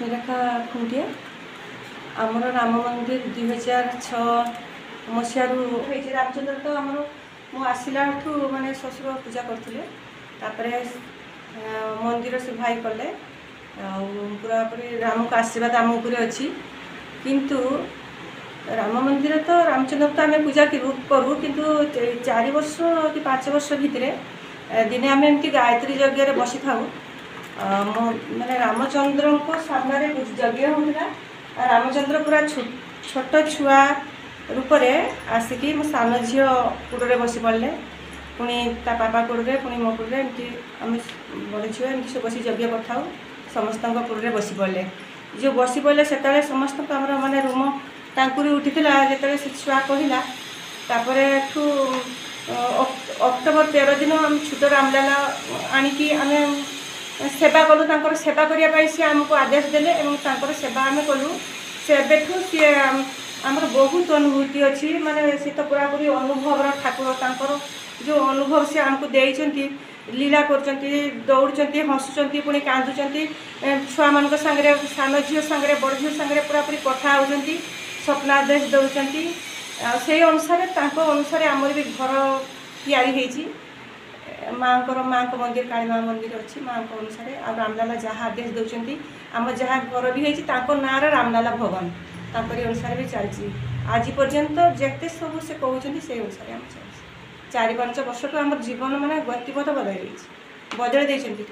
रश्मिरेखा खुंटिया आमर राम मंदिर 2006 मसीह रामचंद्र तो आम आसला माने ससुर पूजा करते मंदिर से भाई कले पूरा पूरी राम का आशीर्वाद आम उपर अच्छी किंतु राम मंदिर तो रामचंद्र तो आम पूजा करूँ किंतु 4 वर्ष कि 5 वर्ष भितर दिने आम एमती गायत्री यज्ञ बसी था मैंने रामचंद्र को सामने यज्ञ होता रामचंद्र पूरा छोट छुआ रूप से आसिकी मो सान झील कूड़े बसी पड़े पुणी ता पापा कूड़े पुणी मो कूड़े एमती आम बड़ झील एमती सब बस यज्ञ कर समस्त कूड़े बसी पड़े जो बसी पड़े से समस्त आम मानने रूम टाँकुरी उठी जो से छुआ कहला अक्टोबर 13 दिन आम छुट रामलाला आणिकी आम सेवा कलु तांकर सेवा करने सी आमको आदेश देले एवं सेवा आम कलु से सी आमर बहुत अनुभूति अच्छी माने सी तो पूरा पूरी अनुभव ठाकुर तांकर जो अनुभव से आमको देइचंती लीला करचंती दौड़चंती हसुचंती पुणी कांदुचंती छुआ मान सांगे सान झील सांगे बड़ झील सांगे पूरा पूरी कथा होचंती स्वप्नादेश दौचंती से अनुसार आमर भी घर या माँ को मंदिर काली माँ मंदिर अच्छी माँ को अनुसार आ रामलाला जहाँ आदेश दौरान आम जहाँ घर भी है ना रामलाला भवन ताकरी अनुसार भी चलती आज पर्यंत जिते सब से कहते से अनुसार आम चलती 4-5 वर्ष तो आम जीवन माने गतिपथ बदल बदल देती।